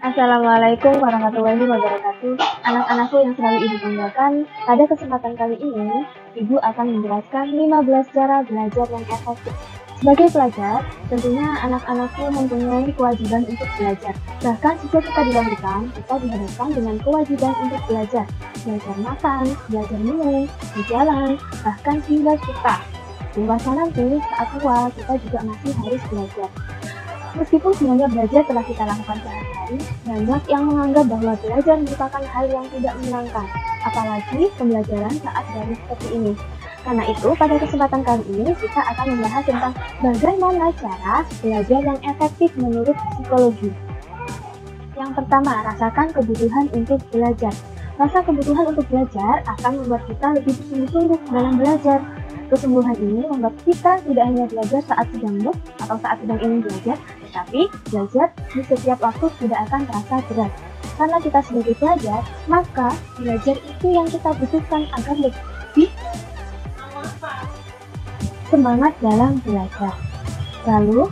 Assalamualaikum warahmatullahi wabarakatuh. Anak-anakku yang selalu Ibu banggakan, pada kesempatan kali ini, Ibu akan menjelaskan 15 cara belajar yang efektif. Sebagai pelajar, tentunya anak-anakku mempunyai kewajiban untuk belajar. Bahkan sejak kita dilahirkan, kita dihadapkan dengan kewajiban untuk belajar. Belajar makan, belajar minum, berjalan, bahkan hingga kita dewasa nanti, saat tua, kita juga masih harus belajar. Meskipun semuanya belajar telah kita lakukan sehari-hari, banyak yang menganggap bahwa belajar merupakan hal yang tidak menyenangkan, apalagi pembelajaran saat daring seperti ini. Karena itu, pada kesempatan kali ini kita akan membahas tentang bagaimana cara belajar yang efektif menurut psikologi. Yang pertama, rasakan kebutuhan untuk belajar. Rasa kebutuhan untuk belajar akan membuat kita lebih bersungguh-sungguh dalam belajar. Kesungguhan ini membuat kita tidak hanya belajar saat sedang mood atau saat sedang ingin belajar, tetapi belajar di setiap waktu tidak akan terasa berat. Karena kita sebagai pelajar, maka belajar itu yang kita butuhkan agar lebih semangat dalam belajar. Lalu,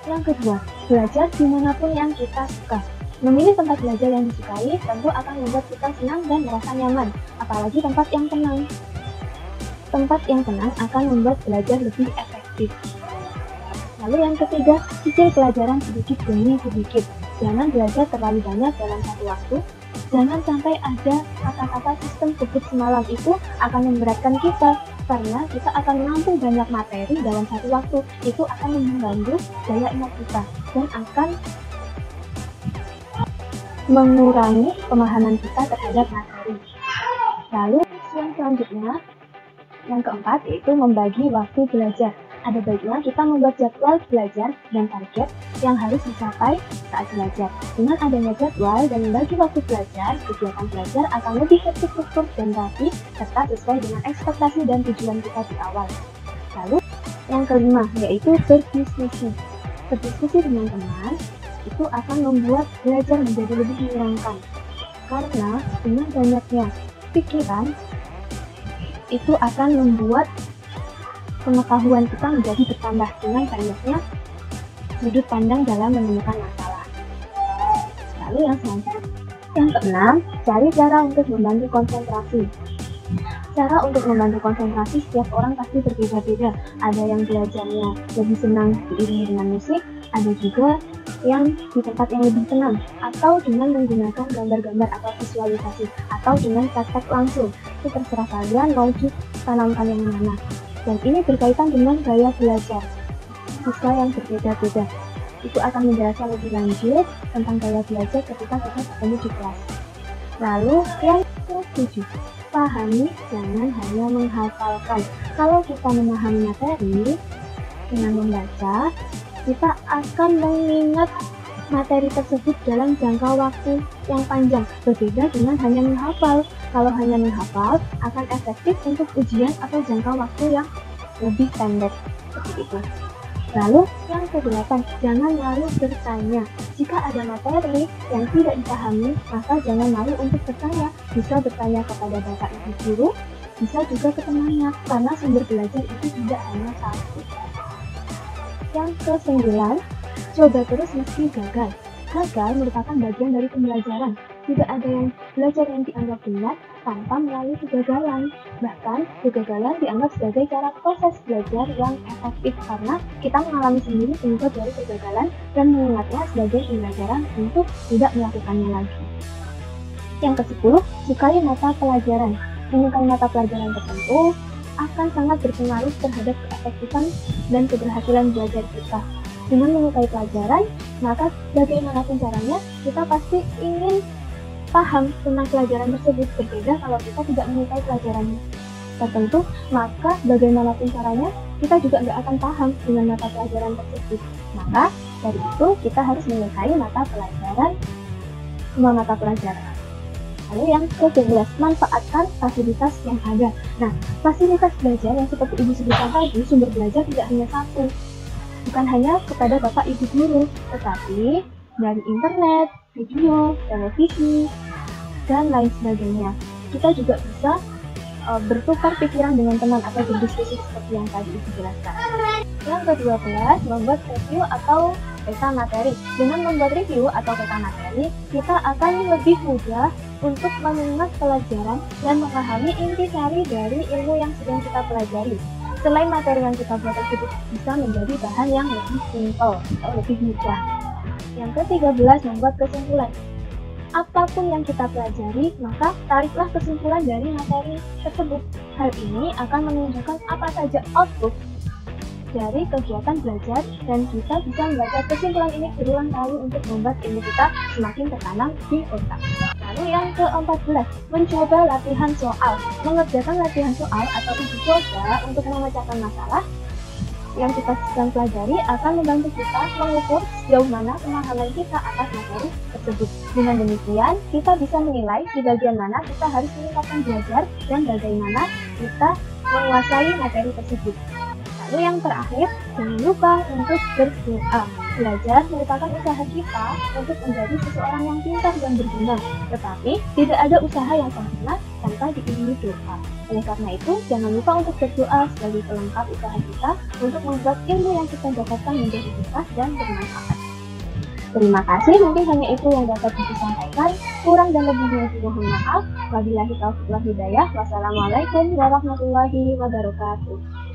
yang kedua, belajar dimanapun yang kita suka. Memilih tempat belajar yang disukai tentu akan membuat kita senang dan merasa nyaman, apalagi tempat yang tenang. Tempat yang tenang akan membuat belajar lebih efektif. Lalu yang ketiga, cicil pelajaran sedikit demi sedikit. Jangan belajar terlalu banyak dalam satu waktu. Jangan sampai ada kata-kata sistem kebut semalam, itu akan memberatkan kita karena kita akan menampung banyak materi dalam satu waktu. Itu akan mengganggu daya ingat kita dan akan mengurangi pemahaman kita terhadap materi. Lalu yang selanjutnya, yang keempat, yaitu membagi waktu belajar. Ada baiknya kita membuat jadwal belajar dan target yang harus dicapai saat belajar. Dengan adanya jadwal dan membagi waktu belajar, kegiatan belajar akan lebih terstruktur dan rapi serta sesuai dengan ekspektasi dan tujuan kita di awal. Lalu yang kelima, yaitu berdiskusi. Berdiskusi dengan teman itu akan membuat belajar menjadi lebih menyenangkan. Karena dengan banyaknya pikiran itu akan membuat pengetahuan kita menjadi bertambah dengan banyaknya sudut pandang dalam menemukan masalah. Lalu yang selanjutnya, yang keenam, cari cara untuk membantu konsentrasi. Cara untuk membantu konsentrasi setiap orang pasti berbeda-beda. Ada yang belajarnya lebih senang diiringi dengan musik, ada juga yang di tempat yang lebih tenang, atau dengan menggunakan gambar-gambar atau visualisasi, atau dengan praktek langsung. Itu terserah kalian mau ditanamkan yang mana. Dan ini berkaitan dengan gaya belajar siswa yang berbeda-beda. Itu akan menjelaskan lebih lanjut tentang gaya belajar ketika kita bertemu di kelas. Lalu yang ketujuh, pahami, jangan hanya menghafalkan. Kalau kita memahami materi dengan membaca, kita akan mengingat materi tersebut dalam jangka waktu yang panjang, berbeda dengan hanya menghafal. Kalau hanya menghafal, akan efektif untuk ujian atau jangka waktu yang lebih pendek, seperti itu. Lalu yang kedelapan, jangan malu bertanya. Jika ada materi yang tidak dipahami, maka jangan malu untuk bertanya. Bisa bertanya kepada bapak ibu guru, bisa juga ke temannya, karena sumber belajar itu tidak hanya satu. Yang ke-9, coba terus meski gagal. Gagal merupakan bagian dari pembelajaran. Tidak ada yang belajar yang dianggap benar tanpa melalui kegagalan. Bahkan, kegagalan dianggap sebagai cara proses belajar yang efektif karena kita mengalami sendiri penyebab dari kegagalan dan mengingatnya sebagai pembelajaran untuk tidak melakukannya lagi. Yang ke-10, sukai mata pelajaran. Menyukai mata pelajaran tertentu akan sangat berpengaruh terhadap keefektifan dan keberhasilan belajar kita. Dengan menyukai pelajaran, maka bagaimanapun caranya, kita pasti ingin paham tentang pelajaran tersebut. Berbeda kalau kita tidak menyukai pelajaran tertentu, maka bagaimanapun caranya, kita juga nggak akan paham dengan mata pelajaran tersebut. Maka, dari itu, kita harus menyukai semua mata pelajaran. Lalu yang ke-11, manfaatkan fasilitas yang ada. Nah, fasilitas belajar yang seperti Ibu sebutkan tadi, sumber belajar tidak hanya satu. Bukan hanya kepada bapak ibu guru, tetapi dari internet, video, televisi, dan lain sebagainya. Kita juga bisa bertukar pikiran dengan teman atau berdiskusi seperti yang tadi Ibu jelaskan. Yang ke-12, membuat review atau peta materi. Dengan membuat review atau peta materi, kita akan lebih mudah untuk mengingat pelajaran dan memahami intisari dari ilmu yang sedang kita pelajari. Selain materi yang kita buat tersebut bisa menjadi bahan yang lebih simpel atau lebih mudah. Yang ke-13, membuat kesimpulan. Apapun yang kita pelajari, maka tariklah kesimpulan dari materi tersebut. Hal ini akan menunjukkan apa saja output dari kegiatan belajar dan kita bisa membaca kesimpulan ini berulang kali untuk membuat ilmu kita semakin tertanam di otak. Lalu yang ke-14, mencoba latihan soal. Mengerjakan latihan soal atau uji coba untuk memecahkan masalah yang kita sedang pelajari akan membantu kita mengukur sejauh mana pemahaman kita atas materi tersebut. Dengan demikian, kita bisa menilai di bagian mana kita harus meningkatkan belajar dan bagaimana kita menguasai materi tersebut. Lalu yang terakhir, jangan lupa untuk berdoa. Belajar merupakan usaha kita untuk menjadi seseorang yang pintar dan berguna. Tetapi, tidak ada usaha yang sempurna tanpa diiringi doa. Oleh karena itu, jangan lupa untuk berdoa sebagai pelengkap usaha kita untuk membuat ilmu yang kita dapatkan menjadi berkah dan bermanfaat. Terima kasih, mungkin hanya itu yang dapat disampaikan. Kurang dan lebihnya mohon maaf. Wabillahi taufiq wal hidayah. Wassalamualaikum warahmatullahi wabarakatuh.